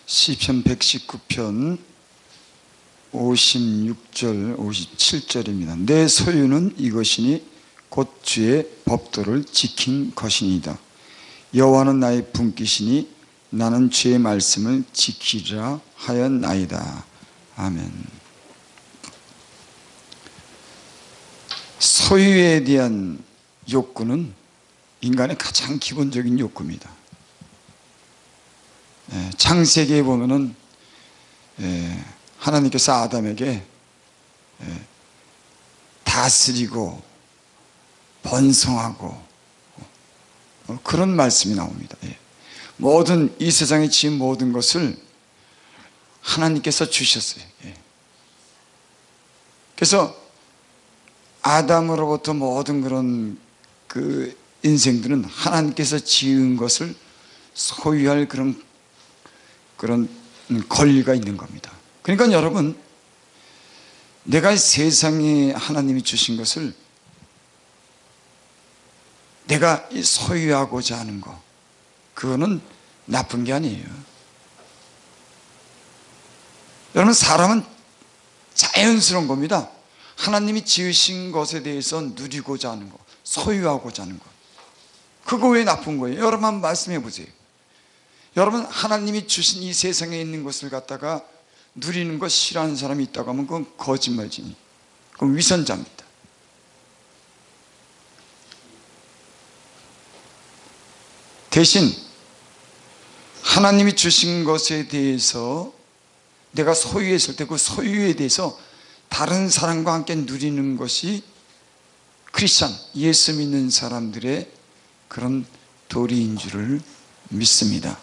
시편 119편 56절 57절입니다. 내 소유는 이것이니 곧 주의 법도를 지킨 것이니이다. 여호와는 나의 분깃이니 나는 주의 말씀을 지키리라 하였나이다. 아멘. 소유에 대한 욕구는 인간의 가장 기본적인 욕구입니다. 창세기에 보면은 하나님께서 아담에게 다스리고 번성하고 그런 말씀이 나옵니다. 모든 이 세상에 지은 모든 것을 하나님께서 주셨어요. 그래서 아담으로부터 모든 그런 그 인생들은 하나님께서 지은 것을 소유할 그런 권리가 있는 겁니다. 그러니까 여러분, 내가 세상에 하나님이 주신 것을 내가 소유하고자 하는 거, 그거는 나쁜 게 아니에요. 여러분, 사람은 자연스러운 겁니다. 하나님이 지으신 것에 대해서 누리고자 하는 거, 소유하고자 하는 거, 그거 왜 나쁜 거예요? 여러분 한번 말씀해 보세요. 여러분, 하나님이 주신 이 세상에 있는 것을 갖다가 누리는 거 싫어하는 사람이 있다고 하면 그건 거짓말이니, 그건 위선자입니다. 대신 하나님이 주신 것에 대해서 내가 소유했을 때 그 소유에 대해서 다른 사람과 함께 누리는 것이 크리스찬, 예수 믿는 사람들의 그런 도리인 줄을 믿습니다.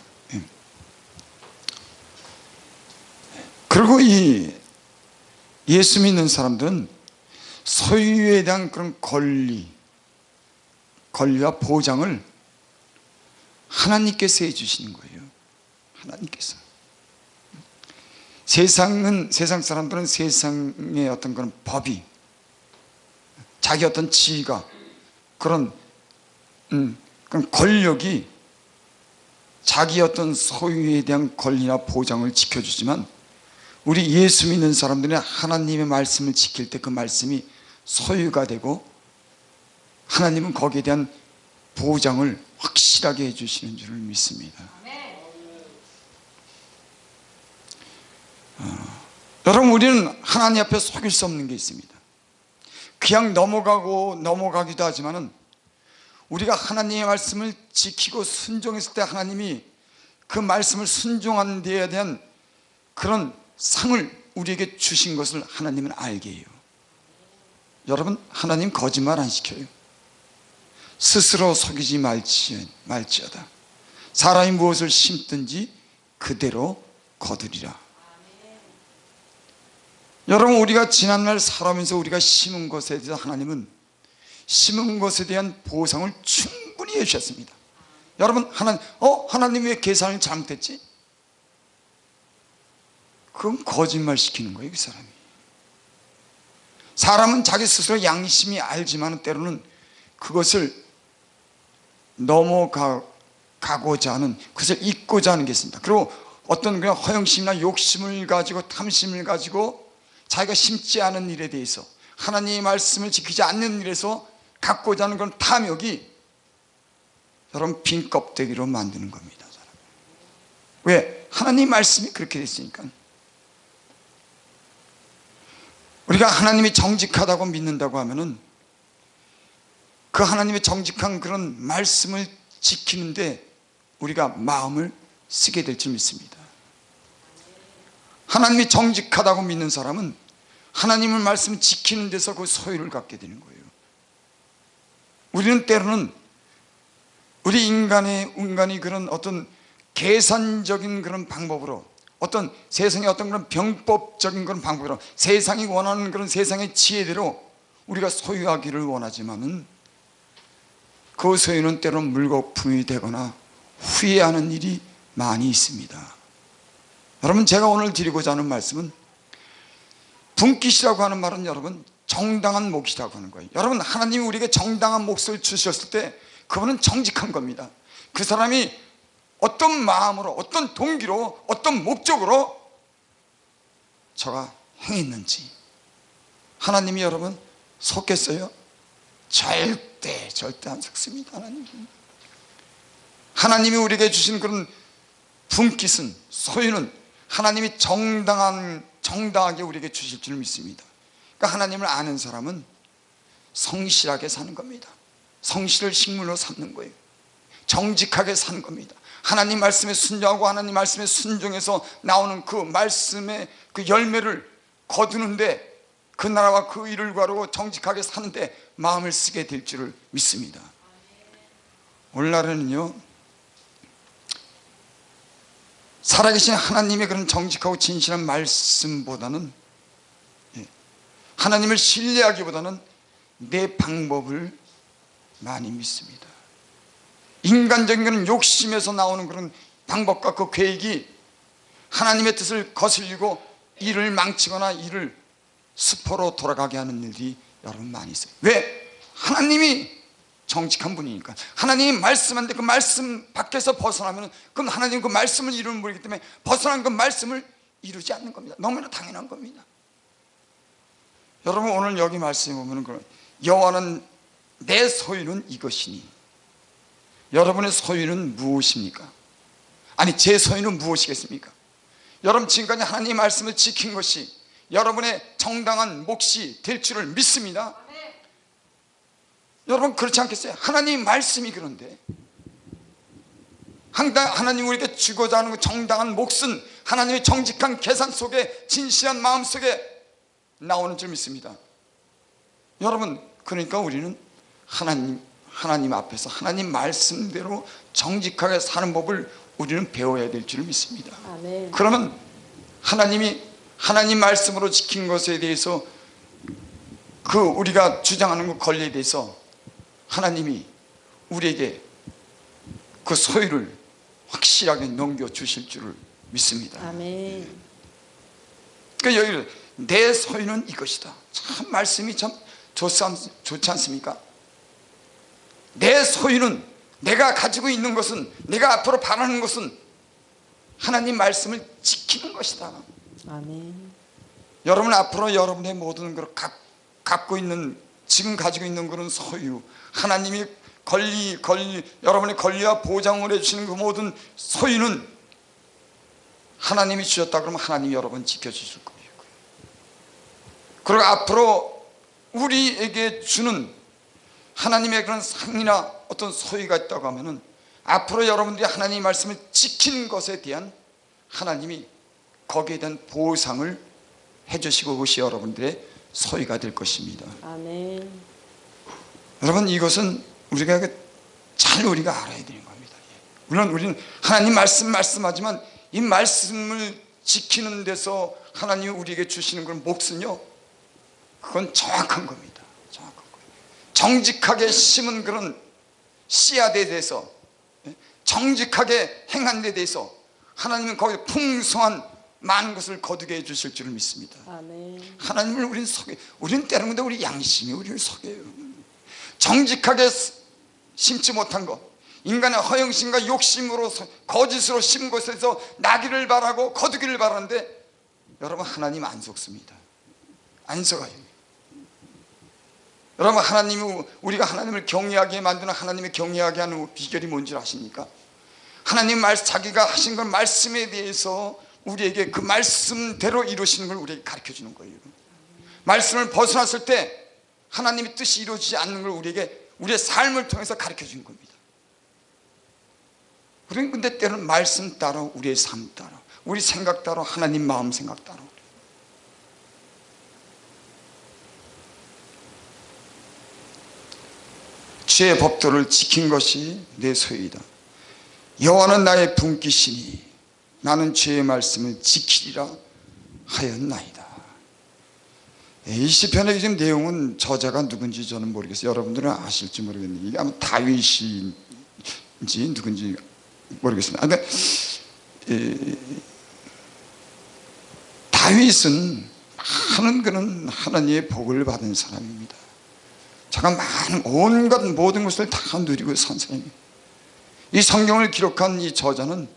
그리고 이 예수 믿는 사람들은 소유에 대한 그런 권리와 보장을 하나님께서 해주시는 거예요. 하나님께서. 세상 사람들은 세상의 어떤 그런 법이, 자기 어떤 지위가, 그런 권력이 자기 어떤 소유에 대한 권리나 보장을 지켜주지만, 우리 예수 믿는 사람들은 하나님의 말씀을 지킬 때 그 말씀이 소유가 되고 하나님은 거기에 대한 보장을 확실하게 해주시는 줄을 믿습니다. 여러분, 우리는 하나님 앞에 속일 수 없는 게 있습니다. 그냥 넘어가기도 하지만은 우리가 하나님의 말씀을 지키고 순종했을 때 하나님이 그 말씀을 순종하는 데에 대한 그런 상을 우리에게 주신 것을 하나님은 알게 해요. 여러분, 하나님 거짓말 안 시켜요. 스스로 속이지 말지어다. 사람이 무엇을 심든지 그대로 거두리라. 여러분, 우리가 지난날 살아오면서 우리가 심은 것에 대해서 하나님은 심은 것에 대한 보상을 충분히 해주셨습니다. 여러분, 하나님 왜 계산을 잘못했지? 그건 거짓말 시키는 거예요, 그 사람이. 사람은 자기 스스로 양심이 알지만 때로는 그것을 넘어가고자 하는, 그것을 잊고자 하는 게 있습니다. 그리고 어떤 그냥 허영심이나 욕심을 가지고, 탐심을 가지고 자기가 심지 않은 일에 대해서, 하나님의 말씀을 지키지 않는 일에서 갖고자 하는 그런 탐욕이 여러분 빈 껍데기로 만드는 겁니다. 왜? 하나님의 말씀이 그렇게 됐으니까. 우리가 하나님이 정직하다고 믿는다고 하면은 그 하나님의 정직한 그런 말씀을 지키는데 우리가 마음을 쓰게 될 줄 믿습니다. 하나님이 정직하다고 믿는 사람은 하나님의 말씀을 지키는 데서 그 소유를 갖게 되는 거예요. 우리는 때로는 우리 인간이 그런 어떤 계산적인 그런 방법으로, 어떤 세상의 어떤 그런 병법적인 그런 방법으로, 세상이 원하는 그런 세상의 지혜대로 우리가 소유하기를 원하지만은 그 소유는 때로는 물거품이 되거나 후회하는 일이 많이 있습니다. 여러분, 제가 오늘 드리고자 하는 말씀은, 분깃이라고 하는 말은 여러분 정당한 몫이라고 하는 거예요. 여러분, 하나님이 우리에게 정당한 몫을 주셨을 때 그거는 정직한 겁니다. 그 사람이 어떤 마음으로, 어떤 동기로, 어떤 목적으로 저가 행했는지. 하나님이 여러분 속겠어요? 절대 안 속습니다. 하나님이 우리에게 주신 그런 분깃은, 소유는 하나님이 정당하게 우리에게 주실 줄 믿습니다. 그러니까 하나님을 아는 사람은 성실하게 사는 겁니다. 성실을 식물로 삼는 거예요. 정직하게 사는 겁니다. 하나님 말씀에 순종하고 하나님 말씀에 순종해서 나오는 그 말씀의 그 열매를 거두는데, 그 나라와 그 일을 구하고 정직하게 사는데 마음을 쓰게 될 줄을 믿습니다. 오늘날에는요, 살아계신 하나님의 그런 정직하고 진실한 말씀보다는, 하나님을 신뢰하기보다는 내 방법을 많이 믿습니다. 인간적인 그런 욕심에서 나오는 그런 방법과 그 계획이 하나님의 뜻을 거슬리고 일을 망치거나 일을 수포로 돌아가게 하는 일이 여러분 많이 있어요. 왜? 하나님이 정직한 분이니까. 하나님이 말씀한데 그 말씀 밖에서 벗어나면, 그럼 하나님 그 말씀을 이루는 분이기 때문에 벗어난 그 말씀을 이루지 않는 겁니다. 너무나 당연한 겁니다. 여러분, 오늘 여기 말씀에 보면 여호와는 내 소유는 이것이니, 여러분의 소유는 무엇입니까? 아니, 제 소유는 무엇이겠습니까? 여러분, 지금까지 하나님의 말씀을 지킨 것이 여러분의 정당한 몫이 될 줄을 믿습니다. 여러분, 그렇지 않겠어요? 하나님의 말씀이 그런데, 하나님 우리에게 주고자 하는 그 정당한 몫은 하나님의 정직한 계산 속에, 진실한 마음 속에 나오는 줄 믿습니다. 여러분, 그러니까 우리는 하나님 앞에서 하나님 말씀대로 정직하게 사는 법을 우리는 배워야 될 줄 믿습니다. 아멘. 그러면 하나님이 하나님 말씀으로 지킨 것에 대해서, 그 우리가 주장하는 그 권리에 대해서 하나님이 우리에게 그 소유를 확실하게 넘겨주실 줄을 믿습니다. 아멘. 그러니까 여기 내 소유는 이것이다. 참 말씀이 참 좋지 않습니까? 내 소유는, 내가 가지고 있는 것은, 내가 앞으로 바라는 것은 하나님 말씀을 지키는 것이다. 아멘. 여러분, 앞으로 여러분의 모든 걸 갖고 있는, 지금 가지고 있는 그런 소유, 하나님이 여러분의 권리와 보장을 해주시는 그 모든 소유는 하나님이 주셨다 그러면 하나님이 여러분 지켜주실 거예요. 그리고 앞으로 우리에게 주는 하나님의 그런 상이나 어떤 소유가 있다고 하면은, 앞으로 여러분들이 하나님의 말씀을 지키는 것에 대한 하나님이 거기에 대한 보상을 해주시고, 그것이 여러분들의 소유가 될 것입니다. 아멘. 여러분, 이것은 우리가 알아야 되는 겁니다. 물론 우리는 하나님 말씀하지만 이 말씀을 지키는 데서 하나님이 우리에게 주시는 그런 몫은요, 그건 정확한 겁니다. 정확한 거예요. 정직하게 심은 그런 씨앗에 대해서, 정직하게 행한 데 대해서 하나님은 거기에 풍성한 많은 것을 거두게 해주실 줄을 믿습니다. 아멘. 하나님을 우리는 때로는 우리 양심이 우리를 속여요. 정직하게 심지 못한 것, 인간의 허영심과 욕심으로, 거짓으로 심은 것에서 나기를 바라고 거두기를 바라는데, 여러분, 하나님 안 속습니다. 안 속아요. 여러분, 우리가 하나님을 경외하게 만드는, 하나님을 경외하게 하는 비결이 뭔지 아십니까? 하나님 자기가 하신 건 말씀에 대해서 우리에게 그 말씀대로 이루시는 걸 우리에게 가르쳐 주는 거예요. 말씀을 벗어났을 때 하나님의 뜻이 이루어지지 않는 걸 우리에게 우리의 삶을 통해서 가르쳐 주는 겁니다. 우리는 근데 때로는 말씀 따라, 우리의 삶 따라, 우리 생각 따라, 하나님 마음 생각 따라, 주의 법도를 지킨 것이 내 소유이다. 여호와는 나의 분깃이니 나는 주의 말씀을 지키리라 하였나이다. 이 시편의 지금 내용은 저자가 누군지 저는 모르겠어요. 여러분들은 아실지 모르겠는데, 이게 아마 다윗인지 누군지 모르겠습니다. 근데 다윗은 많은 그런 하나님의 복을 받은 사람입니다. 제가 많은 온갖 모든 것을 다 누리고 산 사람이에요. 이 성경을 기록한 이 저자는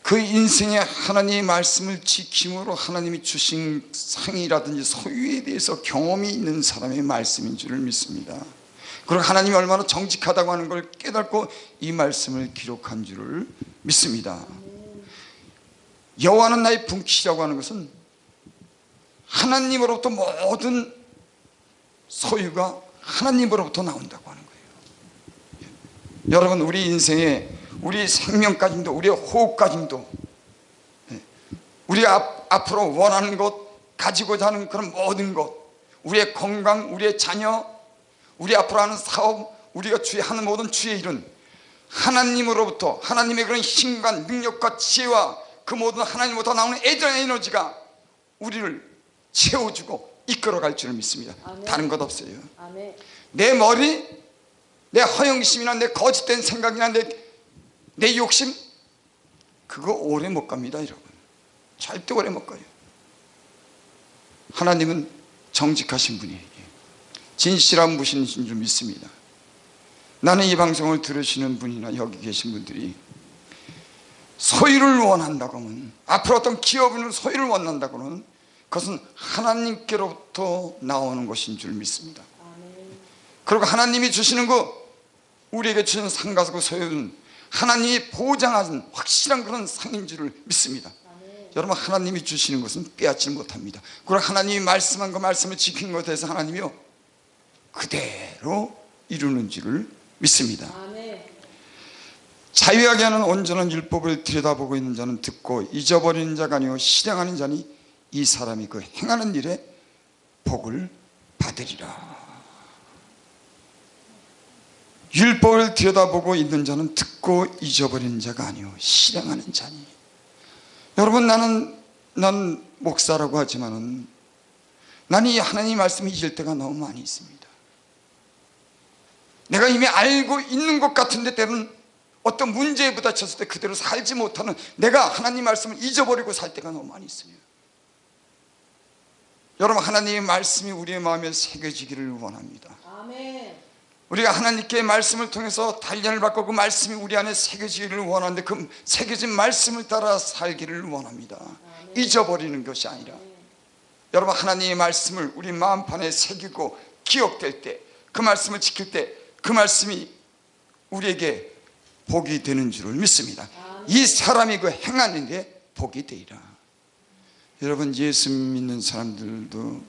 그 인생에 하나님의 말씀을 지킴으로 하나님이 주신 상이라든지 소유에 대해서 경험이 있는 사람의 말씀인 줄을 믿습니다. 그리고 하나님이 얼마나 정직하다고 하는 걸 깨닫고 이 말씀을 기록한 줄을 믿습니다. 여호와는 나의 분깃이라고 하는 것은 하나님으로부터 모든 소유가 하나님으로부터 나온다고 하는 거예요. 여러분, 우리 인생에 우리 생명까지도, 우리의 호흡까지도, 우리가 앞으로 원하는 것, 가지고자 하는 그런 모든 것, 우리의 건강, 우리의 자녀, 우리 앞으로 하는 사업, 우리가 하는 모든 주의 일은 하나님으로부터, 하나님의 그런 힘과 능력과 지혜와 그 모든 하나님으로부터 나오는 애정의 에너지가 우리를 채워주고 이끌어갈 줄을 믿습니다. 아멘. 다른 것 없어요. 아멘. 내 머리, 내 허영심이나 내 거짓된 생각이나 내 욕심, 그거 오래 못 갑니다. 여러분, 절대 오래 못 가요. 하나님은 정직하신 분이에요. 진실한 분이신 줄 믿습니다. 나는 이 방송을 들으시는 분이나 여기 계신 분들이 소유를 원한다고 하면, 앞으로 어떤 기업은 소유를 원한다고 하면 그것은 하나님께로부터 나오는 것인 줄 믿습니다. 그리고 하나님이 주시는 우리에게 주신 상과 그 소유는 하나님이 보장하신 확실한 그런 상인 줄을 믿습니다. 여러분, 하나님이 주시는 것은 빼앗지 못합니다. 그리고 하나님이 말씀한 그 말씀을 지킨 것에 대해서 하나님이요 그대로 이루는 줄을 믿습니다. 자유하게 하는 온전한 율법을 들여다보고 있는 자는 듣고 잊어버리는 자가 아니요 실행하는 자니 이 사람이 그 행하는 일에 복을 받으리라. 율법을 들여다보고 있는 자는 듣고 잊어버리는 자가 아니요 실행하는 자니. 여러분, 난 목사라고 하지만은 나는 이 하나님 말씀을 잊을 때가 너무 많이 있습니다. 내가 이미 알고 있는 것 같은데 때로는 어떤 문제에 부딪혔을 때 그대로 살지 못하는, 내가 하나님 말씀을 잊어버리고 살 때가 너무 많이 있어요. 여러분, 하나님의 말씀이 우리의 마음에 새겨지기를 원합니다. 아멘. 우리가 하나님께 말씀을 통해서 단련을 받고 그 말씀이 우리 안에 새겨지기를 원하는데 그 새겨진 말씀을 따라 살기를 원합니다. 아멘. 잊어버리는 것이 아니라. 아멘. 여러분, 하나님의 말씀을 우리 마음판에 새기고 기억될 때, 그 말씀을 지킬 때 그 말씀이 우리에게 복이 되는 줄을 믿습니다. 아멘. 이 사람이 그 행하는 게 복이 되리라. 여러분, 예수 믿는 사람들도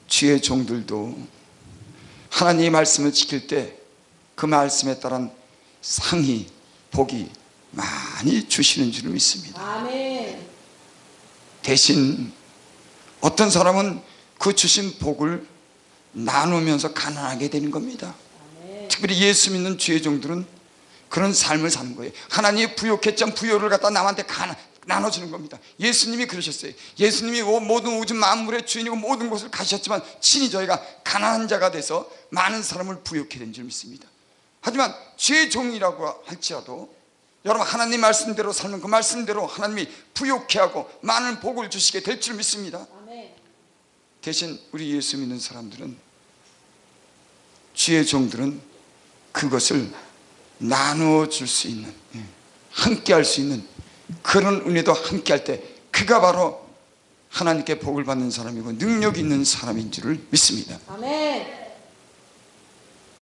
주의 종들도 하나님의 말씀을 지킬 때 그 말씀에 따른 상이, 복이 많이 주시는 줄을 믿습니다. 아멘. 대신 어떤 사람은 그 주신 복을 나누면서 가난하게 되는 겁니다. 아멘. 특별히 예수 믿는 주의 종들은 그런 삶을 사는 거예요. 하나님이 부욕했던 부요를 갖다 남한테 나눠주는 겁니다. 예수님이 그러셨어요. 예수님이 모든 우주 만물의 주인이고 모든 곳을 가셨지만 친히 저희가 가난한 자가 돼서 많은 사람을 부욕해 된 줄 믿습니다. 하지만 주의 종이라고 할지라도 여러분, 하나님 말씀대로 살면 그 말씀대로 하나님이 부욕해 하고 많은 복을 주시게 될 줄 믿습니다. 대신 우리 예수 믿는 사람들은, 주의 종들은 그것을 나누어 줄 수 있는, 함께 할 수 있는 그런 은혜도 함께 할 때 그가 바로 하나님께 복을 받는 사람이고 능력 있는 사람인 줄을 믿습니다. 아멘.